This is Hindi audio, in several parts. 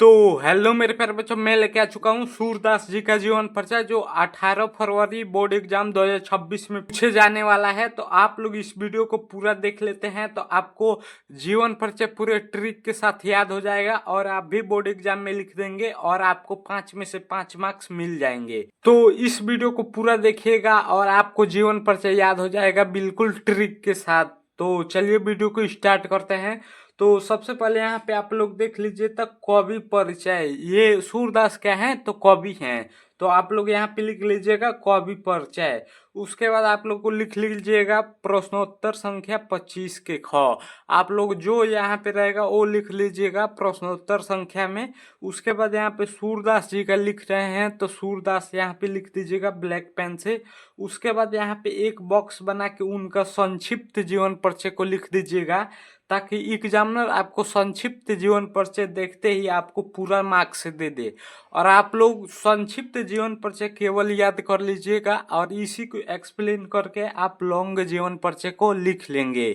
तो हेलो मेरे प्यारे बच्चों, मैं लेके आ चुका हूँ सूरदास जी का जीवन परिचय जो 18 फरवरी बोर्ड एग्जाम 2026 में पूछे जाने वाला है। तो आप लोग इस वीडियो को पूरा देख लेते हैं तो आपको जीवन परिचय पूरे ट्रिक के साथ याद हो जाएगा और आप भी बोर्ड एग्जाम में लिख देंगे और आपको 5 में से 5 मार्क्स मिल जाएंगे। तो इस वीडियो को पूरा देखिएगा और आपको जीवन परिचय याद हो जाएगा बिल्कुल ट्रिक के साथ। तो चलिए वीडियो को स्टार्ट करते हैं। तो सबसे पहले यहाँ पे आप लोग देख लीजिए तक कवि परिचय, ये सूरदास क्या है तो कवि हैं। तो आप लोग यहाँ पे लिख लीजिएगा कवि परिचय। उसके बाद आप लोग को लिख लीजिएगा प्रश्नोत्तर संख्या 25 के ख। आप लोग जो यहाँ पे रहेगा वो लिख लीजिएगा प्रश्नोत्तर संख्या में। उसके बाद यहाँ पे सूरदास जी का लिख रहे हैं तो सूरदास यहाँ पे लिख दीजिएगा ब्लैक पेन से। उसके बाद यहाँ पे एक बॉक्स बना के उनका संक्षिप्त जीवन परिचय को लिख दीजिएगा, ताकि एग्जामिनर आपको संक्षिप्त जीवन परिचय देखते ही आपको पूरा मार्क्स दे दे। और आप लोग संक्षिप्त जीवन परिचय केवल याद कर लीजिएगा और इसी को एक्सप्लेन करके आप लॉन्ग जीवन परिचय को लिख लेंगे।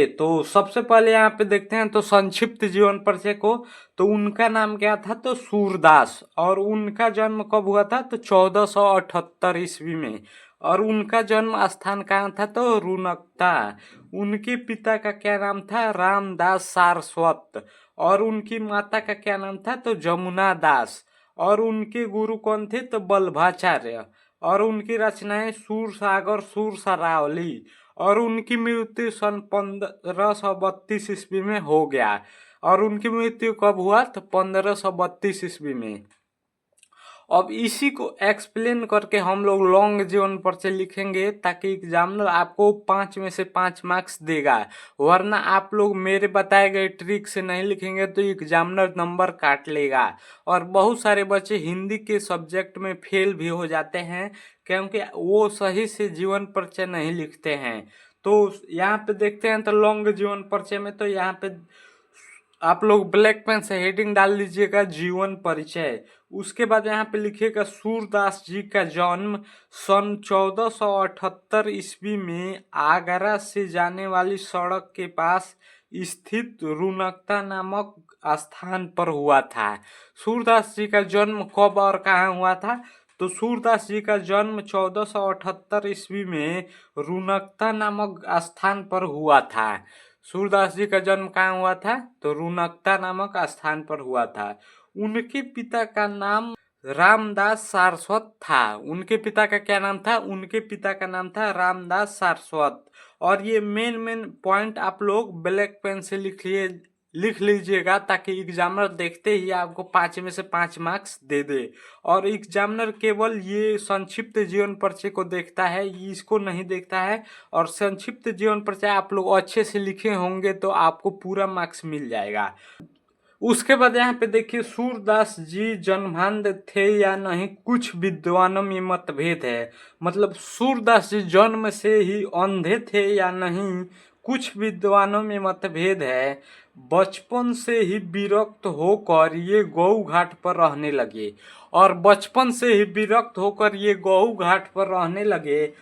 तो सबसे पहले यहाँ पे देखते हैं तो संक्षिप्त जीवन परिचय को। तो उनका नाम क्या था तो सूरदास, और उनका जन्म कब हुआ था तो 1478 ईस्वी में। और उनका जन्म स्थान कहाँ था तो रुनकता। उनके पिता का क्या नाम था रामदास सारस्वत, और उनकी माता का क्या नाम था तो जमुना दास। और उनके गुरु कौन थे तो बल्भाचार्य। और उनकी रचनाएं सूरसागर सूरसरावली। और उनकी मृत्यु सन 1532 ईस्वी में हो गया। और उनकी मृत्यु कब हुआ तो 1532 ईस्वी में। अब इसी को एक्सप्लेन करके हम लोग लॉन्ग जीवन परिचय लिखेंगे, ताकि एग्जामिनर आपको 5 में से 5 मार्क्स देगा। वरना आप लोग मेरे बताए गए ट्रिक से नहीं लिखेंगे तो एग्जामिनर नंबर काट लेगा। और बहुत सारे बच्चे हिंदी के सब्जेक्ट में फेल भी हो जाते हैं, क्योंकि वो सही से जीवन परिचय नहीं लिखते हैं। तो यहाँ पे देखते हैं तो लॉन्ग जीवन परिचय में तो यहाँ पे आप लोग ब्लैक पेन से हेडिंग डाल लीजिएगा जीवन परिचय। उसके बाद यहाँ पे लिखिएगा सूरदास जी का जन्म सन 1478 ईस्वी में आगरा से जाने वाली सड़क के पास स्थित रुनकता नामक स्थान पर हुआ था। सूरदास जी का जन्म कब और कहाँ हुआ था तो सूरदास जी का जन्म 1478 ईस्वी में रुनकता नामक स्थान पर हुआ था। सूरदास जी का जन्म कहाँ हुआ था तो रुनकता नामक स्थान पर हुआ था। उनके पिता का नाम रामदास सारस्वत था। उनके पिता का क्या नाम था, उनके पिता का नाम था रामदास सारस्वत। और ये मेन मेन पॉइंट आप लोग ब्लैक पेन से लिख लीजिएगा, ताकि एग्जामिनर देखते ही आपको 5 में से 5 मार्क्स दे दे। और एग्जामिनर केवल ये संक्षिप्त जीवन परिचय को देखता है, इसको नहीं देखता है। और संक्षिप्त जीवन परिचय आप लोग अच्छे से लिखे होंगे तो आपको पूरा मार्क्स मिल जाएगा। उसके बाद यहाँ पे देखिए सूरदास जी जन्मांध थे या नहीं, कुछ विद्वानों में मतभेद है। मतलब सूरदास जी जन्म से ही अंधे थे या नहीं, कुछ विद्वानों में मतभेद है। बचपन से ही विरक्त होकर ये गौ घाट पर रहने लगे। और बचपन से ही विरक्त होकर ये गौ घाट पर रहने लगे।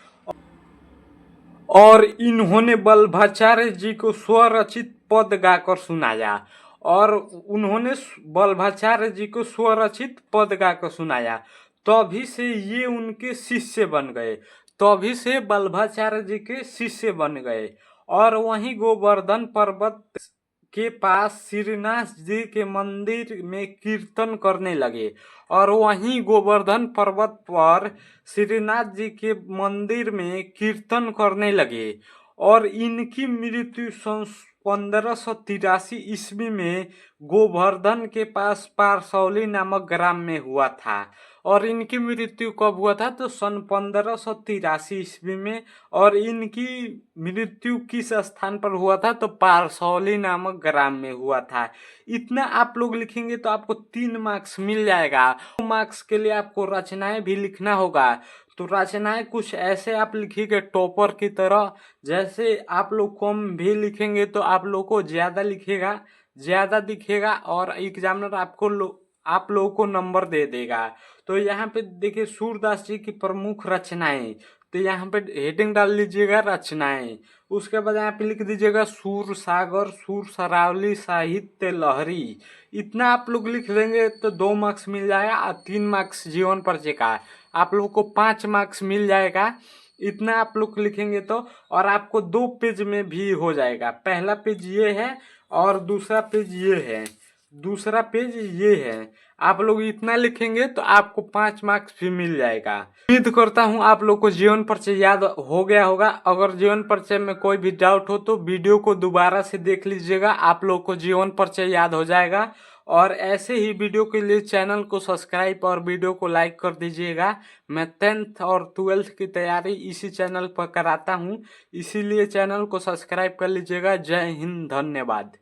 और इन्होंने वल्लभाचार्य जी को स्वरचित पद गाकर सुनाया। और उन्होंने वल्लभाचार्य जी को स्वरचित पद गाकर सुनाया। तभी से ये उनके शिष्य बन गए। तभी से वल्लभाचार्य जी के शिष्य बन गए। और वहीं गोवर्धन पर्वत के पास श्रीनाथ जी के मंदिर में कीर्तन करने लगे। और वहीं गोवर्धन पर्वत पर श्रीनाथ जी के मंदिर में कीर्तन करने लगे। और इनकी मृत्यु सन 1583 ईस्वी में गोवर्धन के पास पारसौली नामक ग्राम में हुआ था। और इनकी मृत्यु कब हुआ था तो सन 1583 ईस्वी में। और इनकी मृत्यु किस स्थान पर हुआ था तो पारसौली नामक ग्राम में हुआ था। इतना आप लोग लिखेंगे तो आपको 3 मार्क्स मिल जाएगा। 2 मार्क्स के लिए आपको रचनाएं भी लिखना होगा। तो रचनाएं कुछ ऐसे आप लिखिएगा टॉपर की तरह। जैसे आप लोग कम भी लिखेंगे तो आप लोग को ज्यादा लिखेगा, ज्यादा दिखेगा और एग्जामिनर आप लोगों को नंबर दे देगा। तो यहाँ पे देखिए सूरदास जी की प्रमुख रचनाएं। तो यहाँ पे हेडिंग डाल लीजिएगा रचनाएं। उसके बाद यहाँ पे लिख दीजिएगा सूर सागर, सूर सरावली, साहित्य लहरी। इतना आप लोग लिख लेंगे तो 2 मार्क्स मिल जाएगा और 3 मार्क्स जीवन परिचय का। आप लोग को 5 मार्क्स मिल जाएगा। इतना आप लोग लिखेंगे तो, और आपको 2 पेज में भी हो जाएगा। पहला पेज ये है और दूसरा पेज ये है, दूसरा पेज ये है। आप लोग इतना लिखेंगे तो आपको 5 मार्क्स भी मिल जाएगा। उम्मीद करता हूँ आप लोग को जीवन परिचय याद हो गया होगा। अगर जीवन परिचय में कोई भी डाउट हो तो वीडियो को दोबारा से देख लीजिएगा, आप लोग को जीवन परिचय याद हो जाएगा। और ऐसे ही वीडियो के लिए चैनल को सब्सक्राइब और वीडियो को लाइक कर दीजिएगा। मैं 10th और 12th की तैयारी इसी चैनल पर कराता हूँ, इसीलिए चैनल को सब्सक्राइब कर लीजिएगा। जय हिंद, धन्यवाद।